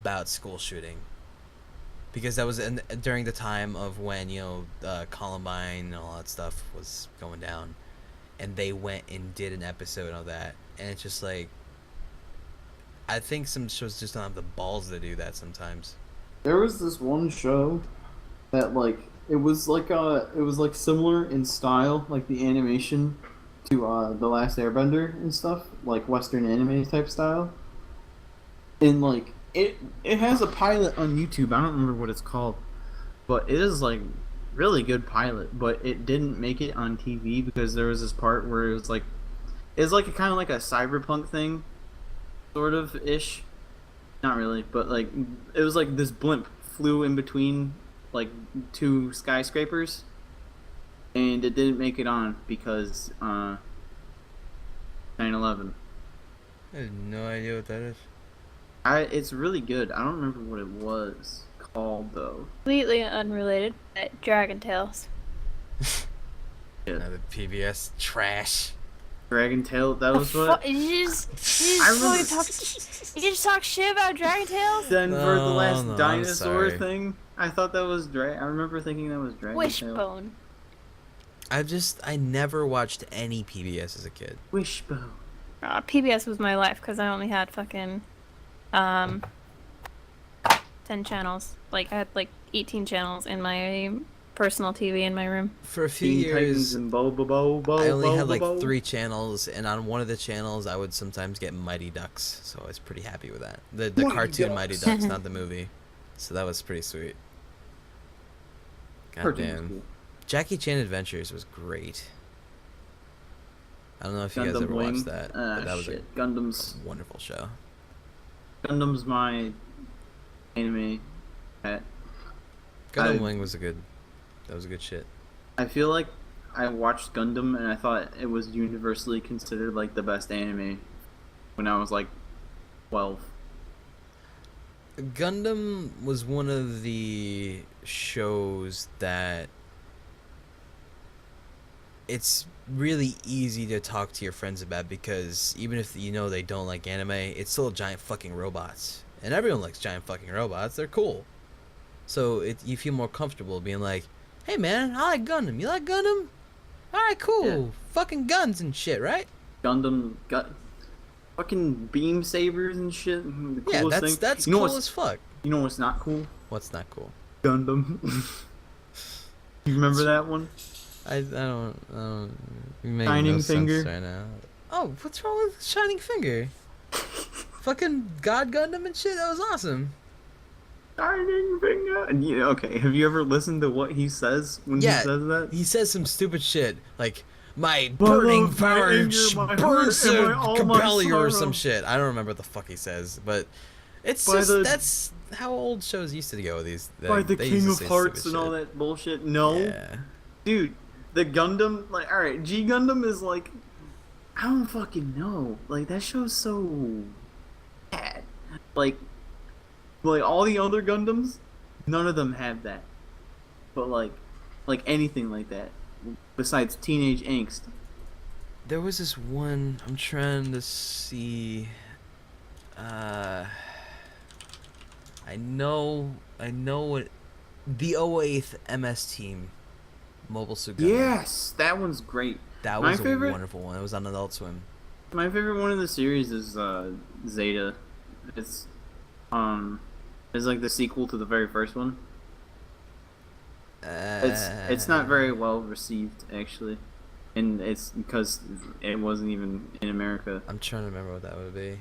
about school shooting. Because that was during the time of when, Columbine and all that stuff was going down. And they went and did an episode of that. And it's just like, I think some shows just don't have the balls to do that sometimes. There was this one show that it was like similar in style, like the animation to The Last Airbender and stuff, like Western anime type style. And like it has a pilot on YouTube. I don't remember what it's called, but it is like really good pilot. But it didn't make it on TV because there was this part where it's like a kind of like a cyberpunk thing, sort of ish. Not really, but like it was like this blimp flew in between like two skyscrapers, and it didn't make it on because 9/11. I have no idea what that is. It's really good. I don't remember what it was called though. Completely unrelated. Dragon Tales. Yeah. The PBS trash. Dragon Tail. That was what. You just talk shit about Dragon Tales. Then for the last No, I'm dinosaur sorry. thing, I thought that was I remember thinking that was Dragon Tail. Wishbone. I never watched any PBS as a kid. Wishbone. PBS was my life because I only had fucking 10 channels. Like I had like 18 channels in my personal TV in my room. For a few Teen years, Titans and I only had like 3 channels, and on one of the channels, I would sometimes get Mighty Ducks, so I was pretty happy with that. The Mighty cartoon Ducks. Mighty Ducks, not the movie. So that was pretty sweet. God damn. Cool. Jackie Chan Adventures was great. I don't know if you guys Gundam ever Wing. watched that, but that was Shit. a wonderful show. Gundam's my anime pet. Gundam Wing was that was a good shit. I feel like I watched Gundam and I thought it was universally considered like the best anime when I was like 12. Gundam was one of the shows that it's really easy to talk to your friends about, because even if they don't like anime, it's still giant fucking robots. And everyone likes giant fucking robots. They're cool. So you feel more comfortable being like, hey man, I like Gundam. You like Gundam? Alright, cool. Yeah. Fucking guns and shit, right? Gundam got fucking beam sabers and shit. The Yeah, coolest thing. that's You know cool what's- as fuck. You know what's not cool? What's not cool? Gundam. You remember that one? I don't you make Shining no Finger. sense right now. Oh, what's wrong with Shining Finger? Fucking God Gundam and shit, that was awesome. Shining finger. And okay, have you ever listened to what he says when Yeah, he says that? He says some stupid shit like my My burning love, my power anger, my burns hurt, and to my- all my compel you or sorrow. some shit. I don't remember what the fuck he says, but it's By just the- that's how old shows used to go. By the they King used of to say Hearts stupid and all shit. that bullshit. No, Yeah. dude, the Gundam, like, all right, G Gundam is like, I don't fucking know. Like that show's so bad. Like all the other Gundams, none of them have that. But like anything like that, besides Teenage Angst. There was this one, I'm trying to see. I know what the 08th MS Team Mobile Suit Gundam. Yes, that one's great. That My was a favorite- wonderful one. It was on Adult Swim. My favorite one in the series is Zeta. It's like the sequel to the very first one. It's not very well received actually, and it's because it wasn't even in America. I'm trying to remember what that would be.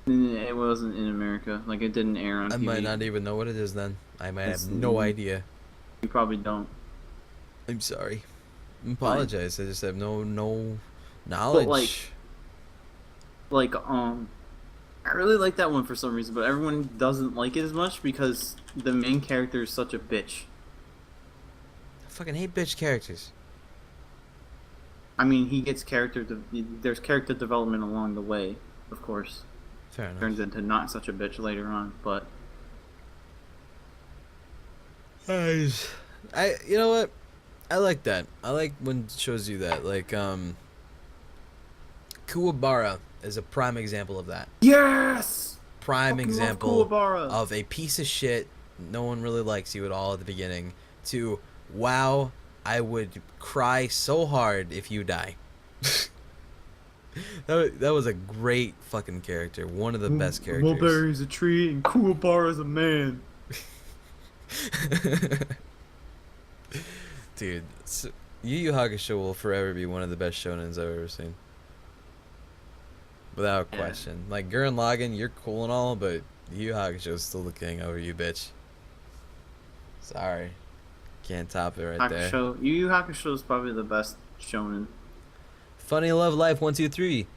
It wasn't in America. Like it didn't air on I TV. might not even know what it is then. I might It's- have no idea. You probably don't. I'm sorry. I apologize. I just have no knowledge. I really like that one for some reason, but everyone doesn't like it as much because the main character is such a bitch. I fucking hate bitch characters. I mean, he gets there's character development along the way, of course. Fair enough. Turns into not such a bitch later on, but You know what? I like that. I like when shows do that. Like Kuwabara is a prime example of that. yes, prime Fucking love example Kuwabara. of a piece of shit, no one really likes you at all at the beginning, to wow, I would cry so hard if you die. That was a great fucking character. One of the best characters. Mulberry's a tree and Kuwabara's a man. Dude, Yu Yu Hakusho will forever be one of the best shonens I've ever seen. Without Yeah. question. Like, Gurren Lagann, you're cool and all, but Yu Yu Hakusho is still the king over you, bitch. Sorry. Can't top it right there. Hakusho. Yu Yu Hakusho is probably the best shonen. Funny Love Life 1, 2, 3.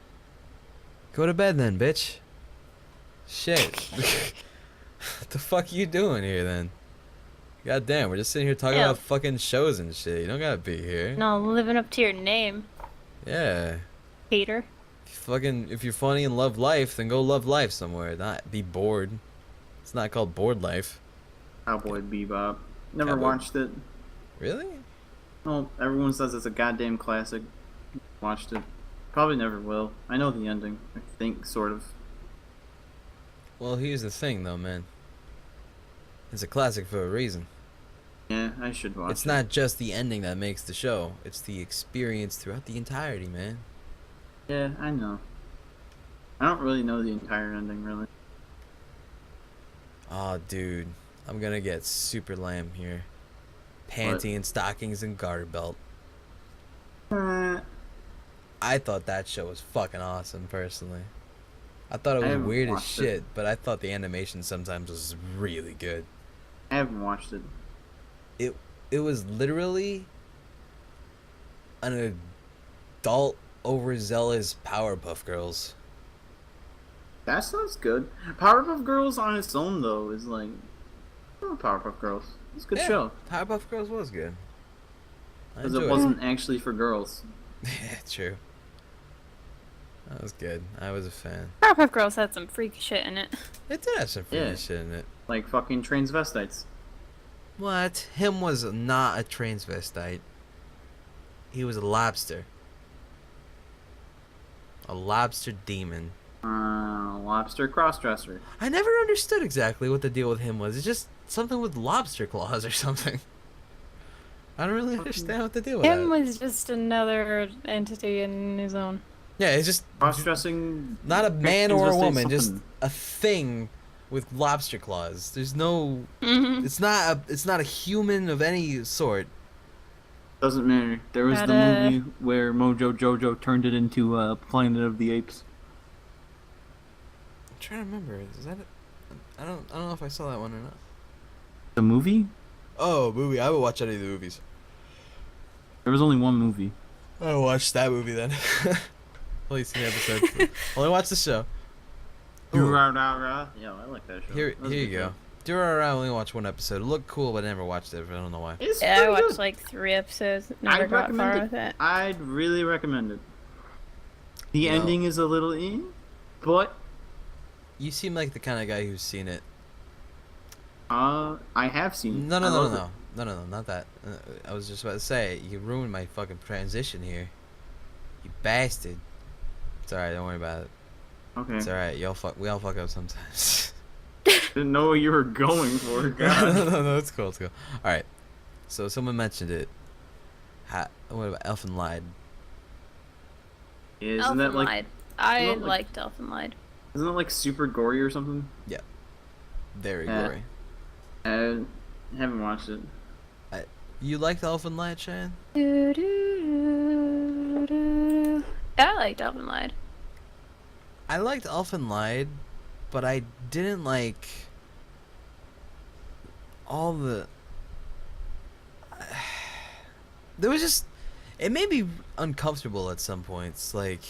Go to bed then, bitch. Shit. What the fuck you doing here then? God damn, we're just sitting here talking Ew. about fucking shows and shit. You don't gotta be here. No, living up to your name, Yeah. hater. If you're funny and love life, then go love life somewhere. Not be bored. It's not called bored life. Cowboy Bebop. Never Cowboy- watched it. Really? Well, everyone says it's a goddamn classic. Watched it. Probably never will. I know the ending. I think, sort of. Well, here's the thing though, man. It's a classic for a reason. Yeah, I should watch It's it. not just the ending that makes the show. It's the experience throughout the entirety, man. Yeah, I know. I don't really know the entire ending, really. Oh, dude. I'm gonna get super lame here. Panty and stockings and garter belt. I thought that show was fucking awesome, personally. I thought it I was haven't weird as watched shit, it. but I thought the animation sometimes was really good. I haven't watched it. It was literally an adult overzealous Powerpuff Girls. That sounds good. Powerpuff Girls on its own, though, is like... Oh, Powerpuff Girls. It's a good Yeah, show. Powerpuff Girls was good. I Because it enjoyed wasn't actually for girls. Yeah, true. That was good. I was a fan. Powerpuff Girls had some freaky shit in it. It did have some freaky Yeah. shit in it. Like fucking transvestites. What? Him was not a transvestite. He was a lobster. A lobster demon. Lobster crossdresser. I never understood exactly what the deal with him was. It's just something with lobster claws or something. I don't really understand what the deal with Him that. was just another entity in his own. Yeah, it's just Cross-dressing... not a man or a transvestite woman, just something. a thing with lobster claws. There's no. Mm-hmm. It's not a human of any sort. Doesn't matter. There was the Gotta- movie where Mojo Jojo turned it into Planet of the Apes. I'm trying to remember. Is that it? I don't know if I saw that one or not. The movie? Oh, movie. I haven't watched any of the movies. There was only one movie. I watched that movie then. Only seen the episode. Only watched the show. Ooh. Yeah, I like that show. Here That was a you good go. show. Durarara, I only watched one episode. It looked cool, but I never watched it. I don't know why. It's Yeah, I pretty watched good. like 3 episodes. Never I'd got recommend far it. with it. I'd really recommend it. The No. ending is a little but You seem like the kind of guy who's seen it. I have seen it. No, I no, no, love no, it. no, no, no, not that. I was just about to say, you ruined my fucking transition here. You bastard. It's alright, don't worry about it. Okay. It's alright, we all fuck up sometimes. Didn't know what you were going for. no, God. no, it's cool, it's cool. Alright, so someone mentioned it. What about Elfen Lied? Isn't Elfen that like Lied. I isn't that like- liked Elfen Lied. isn't that like super gory or something? Very Yeah. gory. I haven't watched it. You liked Elfen Lied, Cheyenne? Do, do, do, do. I liked Elfen Lied. I liked Elfen Lied, but I didn't like all the. There was just, it made me uncomfortable at some points. Like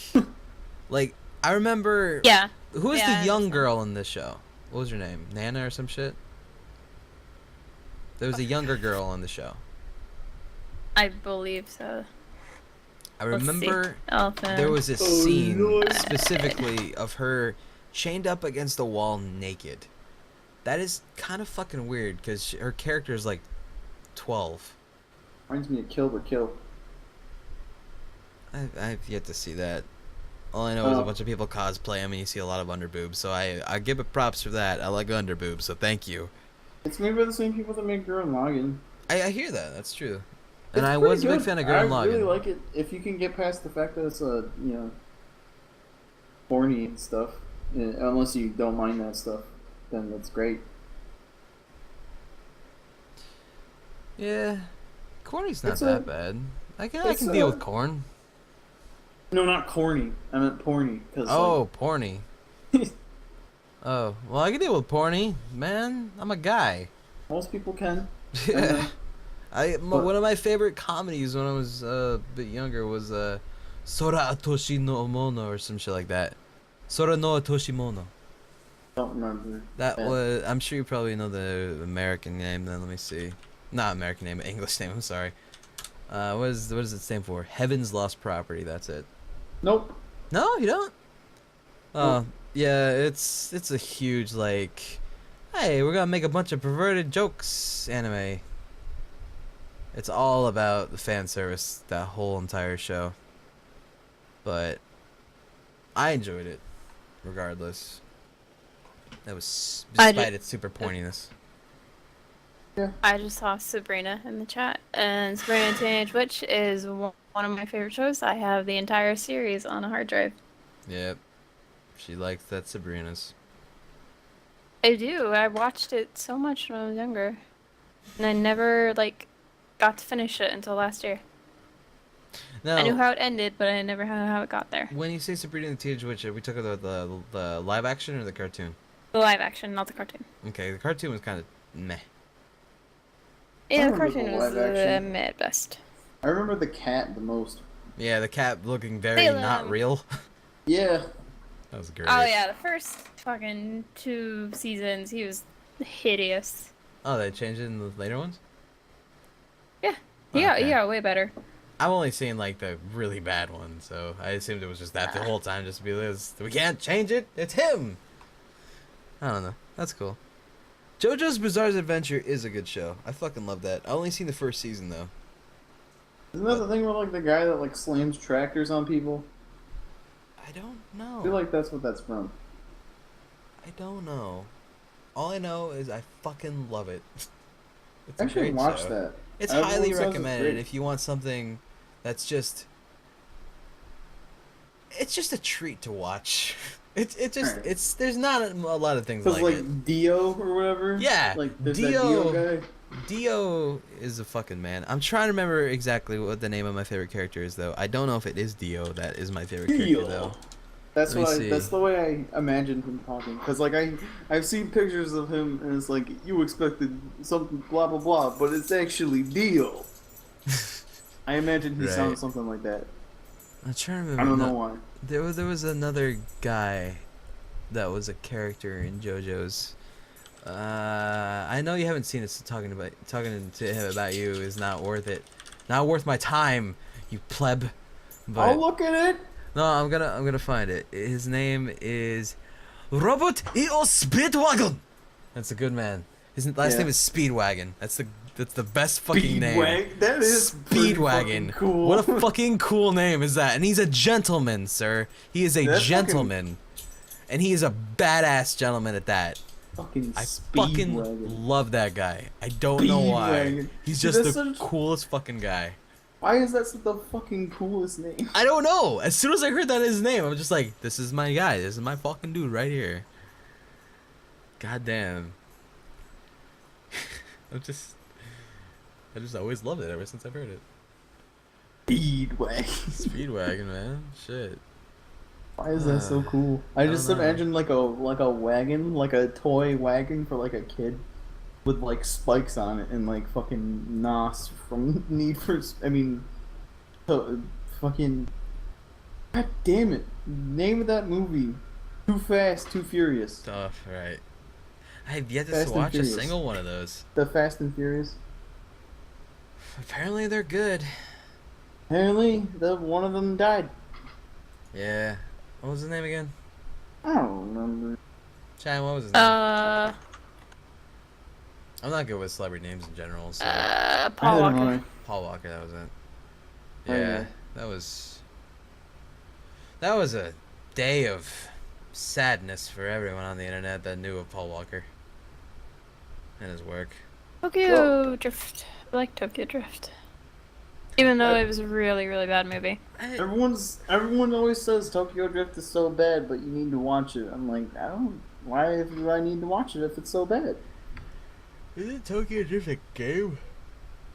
I remember. Yeah. Who was Yeah, I the young understand. girl in this show? What was her name? Nana or some shit. There was a younger girl on the show. I believe so. I Let's see. remember. Elfen. There was a Oh, scene Lord. specifically of her chained up against the wall naked. That is kind of fucking weird because her character is like 12. Reminds me of Kill the Kill. I've yet to see that. All I know is a bunch of people cosplay him, and you see a lot of underboobs. So I give it props for that. I like underboobs, so thank you. It's made by the same people that make Gurren Lagann. I hear that. That's true. And It's I pretty was a big good. fan of I Gurren Lagann. really like it. If you can get past the fact that it's horny and stuff, unless you don't mind that stuff, then that's great. Yeah, corny's not It's that bad. I can deal with corn. No, not corny. I meant porny. Oh, porny. Oh, well, I can deal with porny, man. I'm a guy. Most people can. Yeah. One of my favorite comedies when I was a bit younger was Sora Atoshi no Mono or some shit like that. Sora no Atoshi Mono. Don't remember. That was. I'm sure you probably know the American name. Then let me see. Not American name, English name. I'm sorry. What does it stand for? Heaven's Lost Property. That's it. Nope. No, you don't. Nope. Yeah. It's a huge like. Hey, we're gonna make a bunch of perverted jokes anime. It's all about the fan service, that whole entire show. But I enjoyed it, regardless. That was despite its super pointiness. Yeah. I just saw Sabrina in the chat, and Sabrina Teenage Witch is one of my favorite shows. I have the entire series on a hard drive. Yep. She likes that Sabrina's. I do. I watched it so much when I was younger, and I never got to finish it until last year. Now, I knew how it ended, but I never knew how it got there. when you say Sabrina the Teenage Witch, are we talking about the live action or the cartoon? The live action, not the cartoon. Okay, the cartoon was kind of meh. Yeah, the remember cartoon the was live action. meh at best. I remember the cat the most. Yeah, the cat looking very Salem. not real. Yeah. That was great. Oh yeah, the first fucking 2 seasons, he was hideous. Oh, they changed it in the later ones? Yeah, Okay. yeah, way better. I've only seen like the really bad one, so I assumed it was just that the whole time, just to be this. We can't change it. It's him. I don't know. That's cool. JoJo's Bizarre Adventure is a good show. I fucking love that. I only seen the first season though. Isn't that the thing with the guy that slams tractors on people? I don't I know. feel like that's what that's from. I don't know. All I know is I fucking love it. It's I a should great watch show. that. It's Everyone highly says it's recommended great. if you want something that's just. It's just a treat to watch. It just Alright. it's there's not a lot of things Because like it. Dio or whatever. Yeah, There's Dio. that Dio guy. Dio is a fucking man. I'm trying to remember exactly what the name of my favorite character is though. I don't know if it is Dio that is my favorite character Dio. though. That's Let me see. that's the way I imagined him talking. Because I've seen pictures of him and it's you expected something blah blah blah, but it's actually Dio. I imagine he Right. sounds something like that. I'm trying to remember. I don't know why. There was another guy that was a character in JoJo's. I know you haven't seen it, so talking to him about you is not worth it. Not worth my time, you pleb. But I'll look at it. no, I'm gonna find it. His name is Robot Eo Speedwagon. That's a good man. His last Yeah. name is Speedwagon. That's the best fucking name. Speedwag. That is pretty Speedwagon. fucking cool. What a fucking cool name is that? And he's a gentleman, sir. He is a That's gentleman. And he is a badass gentleman at that. Fucking I Speedwagon. fucking love that guy. I don't know why. Speedwagon. He's Dude, just that's the such- coolest fucking guy. Why is that the fucking coolest name? I don't know. As soon as I heard that his name, I'm just like, this is my guy. This is my fucking dude right here. God damn. I just always loved it ever since I've heard it. Speedwagon. Speedwagon, man. Shit. Why is that so cool? I don't just know. imagine like a wagon, like a toy wagon for a kid, with spikes on it and fucking Nos from fucking. God damn it! Name of that movie: Too Fast, Too Furious. Tough, right. I have yet to Fast and watch a Furious. single one of those. The Fast and Furious. Apparently they're good. Apparently, one of them died. Yeah. What was his name again? I don't remember. Chad, what was his name? Uh, I'm not good with celebrity names in general, so Paul I don't Walker. know. Paul Walker, that was it. Oh, Yeah, yeah. that was That was a day of sadness for everyone on the internet that knew of Paul Walker and his work. Well, Tokyo Drift. I like Tokyo Drift. Even though I- it was a really, really bad movie. everyone always says Tokyo Drift is so bad, but you need to watch it. I'm like, I don't. Why do I need to watch it if it's so bad? Isn't Tokyo Drift a game?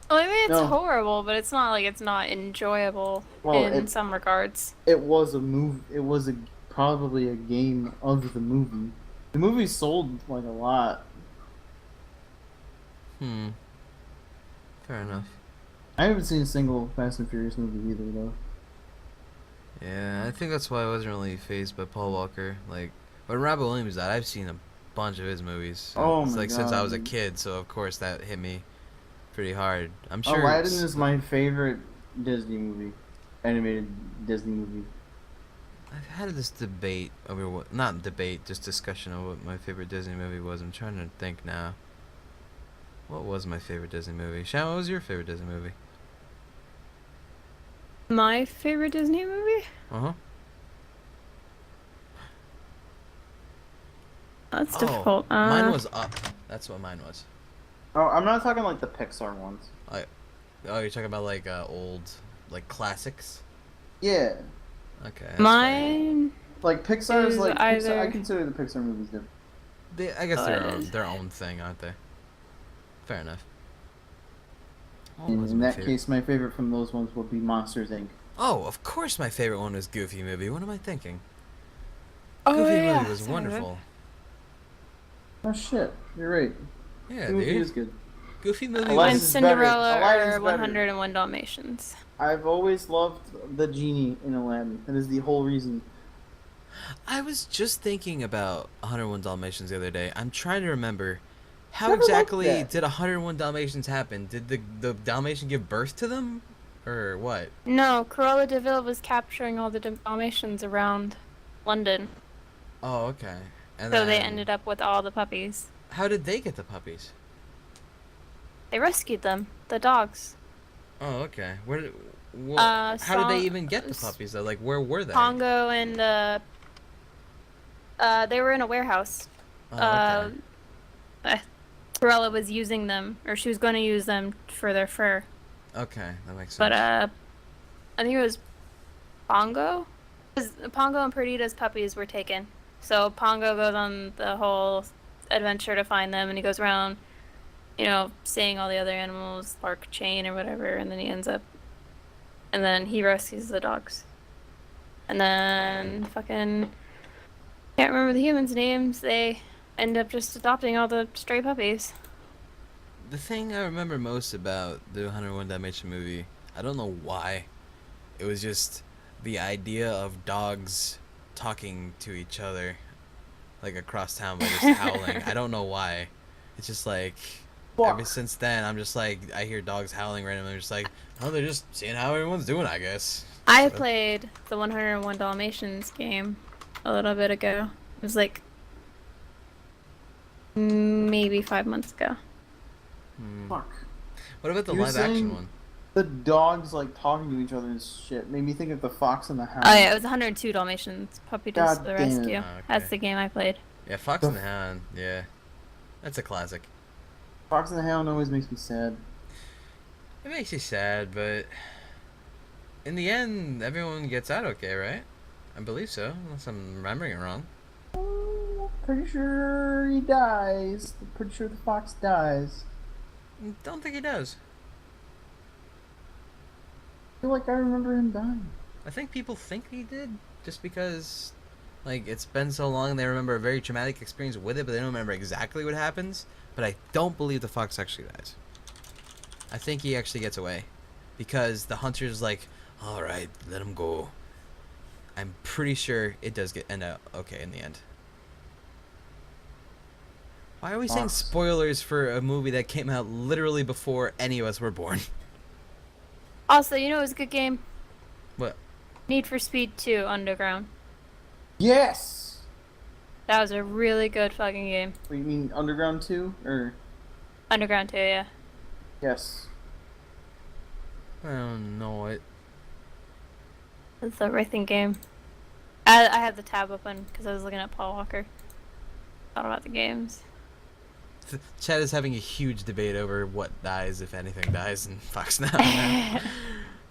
Well, I mean, it's No. horrible, but it's not like it's not enjoyable Well, in some regards. it was a move. It was probably a game of the movie. The movie sold like a lot. Fair enough. I haven't seen a single Fast and Furious movie either, though. Yeah, I think that's why I wasn't really fazed by Paul Walker. Like, when Robin Williams died, I've seen a bunch of his movies. Oh It's my like since I was a God. kid, so of course that hit me pretty hard. I'm sure. Aladdin is my favorite Disney movie, animated Disney movie. I've had this debate over what, not debate, just discussion of what my favorite Disney movie was. I'm trying to think now. What was my favorite Disney movie? Shan, what was your favorite Disney movie? My favorite Disney movie? Uh huh. That's Oh, difficult. mine was Up. That's what mine was. Oh, I'm not talking like the Pixar ones. Oh, you're talking about like old, like classics. Yeah, Okay. That's fair. Mine. like Pixar is Is like Pixar, I either- consider the Pixar movies different. I guess Oh, it is. their own thing, aren't they? Fair enough. What And was in my that favorite? case, my favorite from those ones would be Monsters Inc. Oh, of course, my favorite one was Goofy movie. What am I thinking? Oh, Goofy yeah. movie was Sorry. wonderful. Oh shit, you're right. Yeah, Goofy dude. is good. Goofy movie Aladdin's Mine was. is better. Cinderella Aladdin's or better. 101 Dalmatians. I've always loved the genie in Aladdin. That is the whole reason. I was just thinking about 101 Dalmatians the other day. I'm trying to remember how Never liked exactly that. did 101 Dalmatians happen? Did the Dalmatian give birth to them, or what? No, Cruella de Vil was capturing all the Dalmatians around London. Oh, okay. And So they then ended up with all the puppies. How did they get the puppies? They rescued them, the dogs. Oh, okay. Where did? How did they even get the puppies though? Like, where were they? Pongo and they were in a warehouse. Oh, okay. Cruella was using them, or she was going to use them for their fur. Okay, that makes sense. But I think it was Pongo. 'Cause Pongo and Perdita's puppies were taken. So Pongo goes on the whole adventure to find them, and he goes around, seeing all the other animals, Park Chain or whatever, and then he ends up, and then he rescues the dogs. And then fucking can't remember the humans' names. They end up just adopting all the stray puppies. The thing I remember most about the 101 Dalmatian movie, I don't know why, it was just the idea of dogs talking to each other, like across town by just howling. I don't know why. It's just like, ever Fuck. since then, I'm just like, I hear dogs howling randomly. I'm just like, oh, they're just seeing how everyone's doing, I guess. I So- played the 101 Dalmatians game a little bit ago. It was like maybe 5 months ago. Fuck. What about the You're live action saying- one? The dogs like talking to each other and shit made me think of the Fox and the Hound. Oh yeah, it was 102 Dalmatians. Puppy to God the damn. rescue. Oh, okay. That's the game I played. Yeah, Fox and the Hound. Yeah, that's a classic. Fox and the Hound always makes me sad. It makes you sad, but in the end, everyone gets out okay, right? I believe so, unless I'm remembering it wrong. Oh, pretty sure he dies. Pretty sure the fox dies. Don't think he does. I feel like I remember him dying. I think people think he did, just because, like, it's been so long they remember a very traumatic experience with it, but they don't remember exactly what happens. But I don't believe the fox actually dies. I think he actually gets away, because the hunter's like, all right, let him go. I'm pretty sure it does end up okay in the end. Why are we saying Fox. spoilers for a movie that came out literally before any of us were born? Also, it was a good game. What? Need for Speed 2 Underground. Yes. That was a really good fucking game. Wait, you mean Underground 2? Or Underground 2, yeah. yes. I don't know it. It's a racing game. I had the tab open because I was looking at Paul Walker. Thought about the games. Chad is having a huge debate over what dies, if anything dies in Fox Now.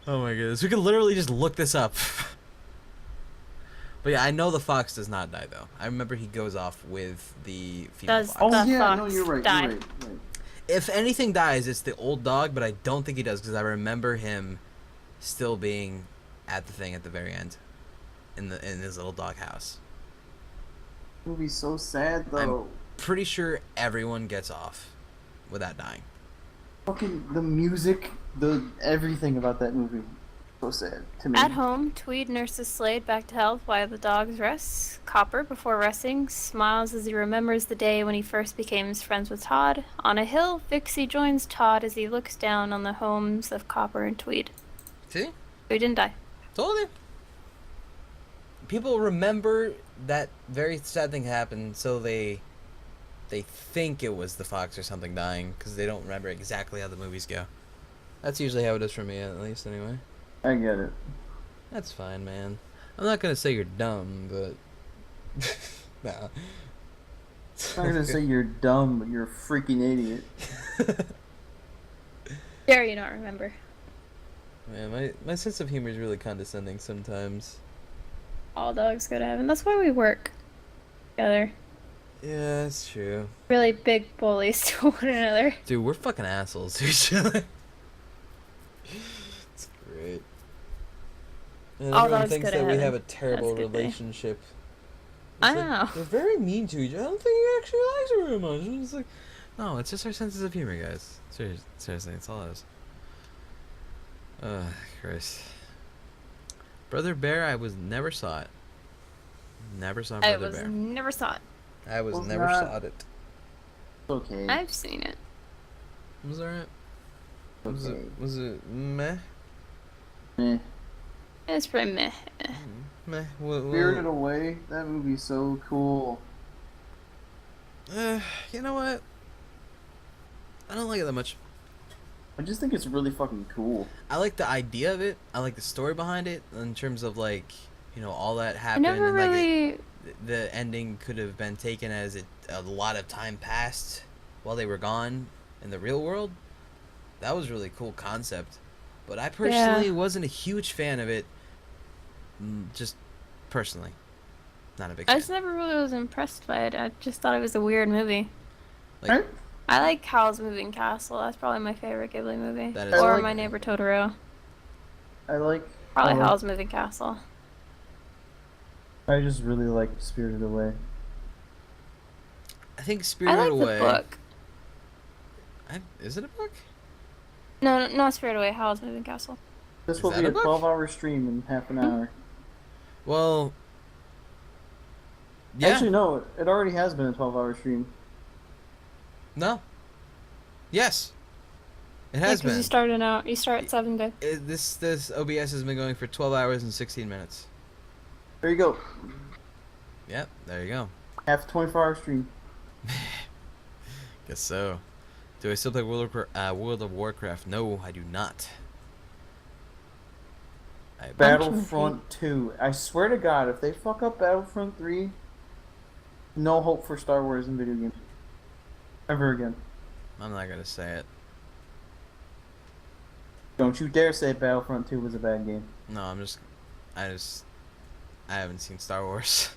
Oh my goodness. We could literally just look this up. But yeah, I know the fox does not die, though. I remember he goes off with the female Does fox. Oh The yeah, fox no, you're right. died. You're right. If anything dies, it's the old dog, but I don't think he does, because I remember him still being at the thing at the very end. In his little dog house. Movie's so sad though. Pretty sure everyone gets off without dying. Fucking the music, the everything about that movie, so sad to me. At home, Tweed nurses Slade back to health while the dogs rest. Copper, before resting, smiles as he remembers the day when he first became friends with Todd. On a hill, Vixie joins Todd as he looks down on the homes of Copper and Tweed. See? He didn't die. Told you. People remember that very sad thing happened, so they think it was the fox or something dying, because they don't remember exactly how the movies go. That's usually how it is for me, at least, anyway. I get it. That's fine, man. I'm not gonna say you're dumb, but... nah. I'm not gonna say you're dumb, but you're a freaking idiot. Dare you not remember? Man, my sense of humor is really condescending sometimes. All dogs go to heaven. That's why we work together. Yeah, that's true. Really big bullies to one another. Dude, we're fucking assholes to each other. It's great. And All everyone dogs thinks go to that we heaven. have a terrible That's a good thing. relationship. I It's like, know. they're very mean to each other. I don't think he actually likes her very much. It's like, no, it's just our senses of humor, guys. Seriously, it's all it is. Christ. Brother Bear, never saw it. Never saw Brother Bear. Never saw it. I was Was never not- saw it. Okay. I've seen it. Was alright. Okay. Was it meh? Eh. It's pretty meh. Meh. Spirited Away. That movie's so cool. You know what? I don't like it that much. I just think it's really fucking cool. I like the idea of it. I like the story behind it in terms of like, all that I happened. never and, like, really. the ending could have been taken as a lot of time passed while they were gone in the real world. That was really cool concept, but I personally wasn't a huge fan of it. Just personally, not a big I fan. just never really was impressed by it. I just thought it was a weird movie. Like, Right? I like Howl's Moving Castle. That's probably my favorite Ghibli movie. That is Or like- My Neighbor Totoro. I like. Probably I Howl's Moving Castle. I just really like Spirited Away. I think I Spirited like Away. the book. Is it a book? No, not Spirited Away. Howl's Moving Castle. This Is will that be a a book? 12-hour stream in half an hour. Well, yeah. Actually, no. It already has been a 12-hour stream. No. Yes. It has because been. you start at 7 to. This OBS has been going for 12 hours and 16 minutes. There you go. Yep, there you go. Half a 24-hour stream. Guess so. Do I still play World of Warcraft? No, I do not. Battlefront 2. I swear to God, if they fuck up Battlefront 3, no hope for Star Wars in video games. Ever again. I'm not gonna say it. Don't you dare say Battlefront 2 was a bad game. No, I haven't seen Star Wars.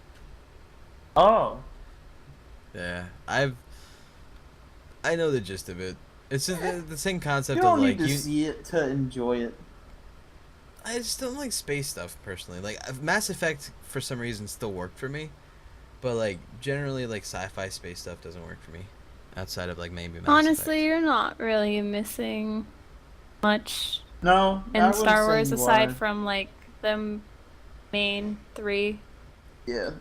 Oh. Yeah, I know the gist of it. It's just the same concept You don't of like need to see it to enjoy it. I just don't like space stuff personally. Like Mass Effect for some reason still worked for me, but like generally like sci-fi space stuff doesn't work for me. Outside of like maybe Mass Honestly, Effect. you're not really missing much No. I in wouldn't Star say Wars you aside are. from like the main three. Yeah.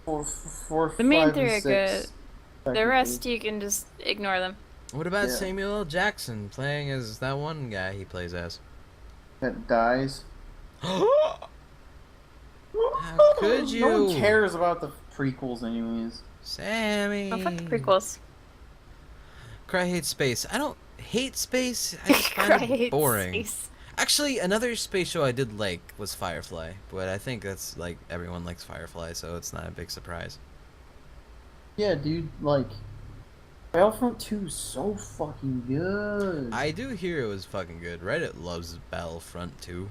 Four, The main five, three and are six, good. The technically. rest you can just ignore them. What about Yeah. Samuel L. Jackson playing as that one guy he plays as? That dies. How could you? No one cares about the prequels, anyways. Sammy. Oh, fuck the prequels. Cry hates space. I don't hate space. I just find Cry it hates boring. space. Actually, another space show I did like was Firefly, but I think that's like everyone likes Firefly, so it's not a big surprise. Yeah, dude, like Battlefront 2 is so fucking good. I do hear it was fucking good. Reddit loves Battlefront 2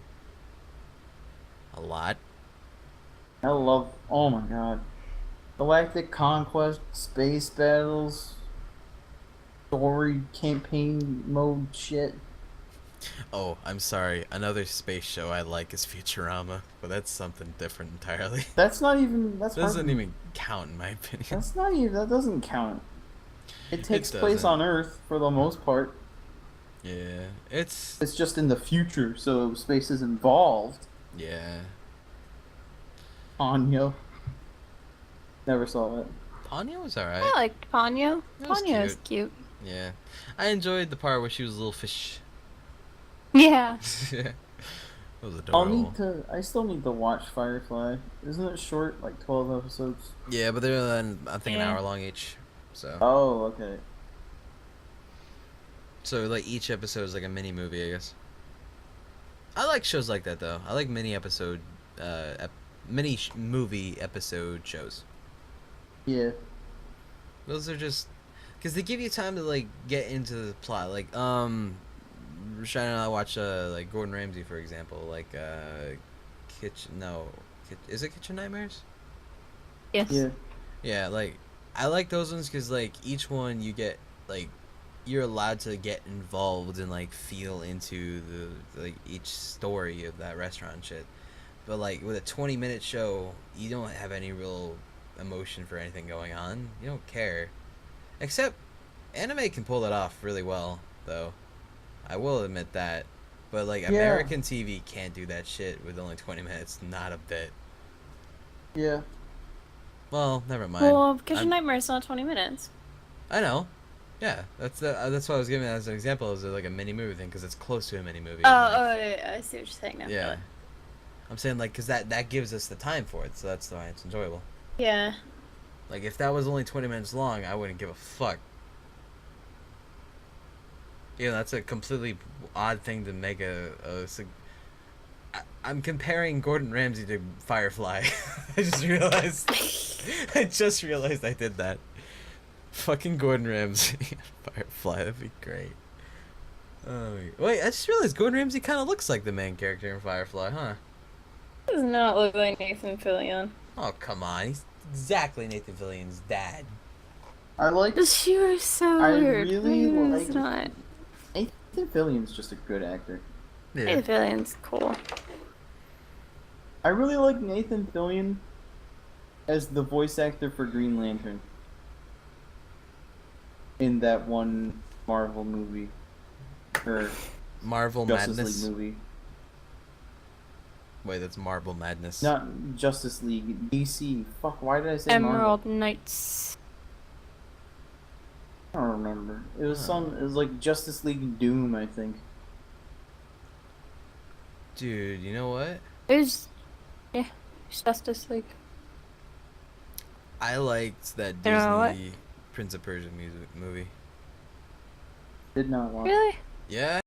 a lot. I love. Oh my god, Galactic Conquest, space battles, story campaign mode shit. Oh, I'm sorry. Another space show I like is Futurama, but that's something different entirely. That's not even. That's Doesn't hardly. even count in my opinion. That's not even. That doesn't count. It It takes place doesn't. on Earth for the most part. Yeah, it's It's just in the future, so space is involved. yeah. Ponyo. Never saw it. Ponyo was I alright. liked Ponyo. That was Ponyo is cute. cute. Yeah, I enjoyed the part where she was a little fish. Yeah. Yeah, it was I'll adorable. need to. I still need to watch Firefly. Isn't it short, like 12 episodes? Yeah, but they're I think an Yeah. hour long each. So Oh, okay. like each episode is like a mini movie, I guess. I like shows like that though. I like mini episode, movie episode shows. Yeah. Those are just because they give you time to like get into the plot. Like Rashad and I watch like Gordon Ramsay for example. Like Kitchen no, is it Kitchen Nightmares? Yes. Yeah. Yeah, like I like those ones because like each one you get like you're allowed to get involved and like feel into the like each story of that restaurant and shit. But like with a 20-minute show, you don't have any real emotion for anything going on. You don't care. Except anime can pull that off really well, though. I will admit that. But like Yeah. American TV can't do that shit with only 20 minutes, not a bit. Yeah. Well, never mind. Well, Kitchen I'm- Nightmare is not 20 minutes. I know. Yeah, that's what I was giving as an example as like a mini movie thing because it's close to a mini movie. Oh, and, like, oh, yeah, I see what you're saying now. yeah. I'm saying like because that gives us the time for it, so that's why it's enjoyable. Yeah. Like if that was only 20 minutes long, I wouldn't give a fuck. Yeah, that's a completely odd thing to make I'm comparing Gordon Ramsay to Firefly. I just realized. I just realized I did that. Fucking Gordon Ramsay, Firefly. That'd be great. Oh wait, I just realized Gordon Ramsay kind of looks like the main character in Firefly, huh? Does not look like Nathan Fillion. Oh come on, he's exactly Nathan Fillion's dad. I like. She was so I weird. really Maybe like. it's not. Nathan Fillion's just a good actor. Yeah. Nathan Fillion's cool. I really like Nathan Fillion as the voice actor for Green Lantern in that one Marvel movie or Marvel Justice Madness. League movie. Wait, that's Marvel Madness. Not Justice League, DC. Fuck, why did I say Marvel? Emerald Knights. I don't remember. It was Huh. It was like Justice League Doom, I think. Dude, you know what? There's, yeah, it's Justice League. I liked that You know what? Disney Prince of Persia movie. Did not watch. Really? Yeah,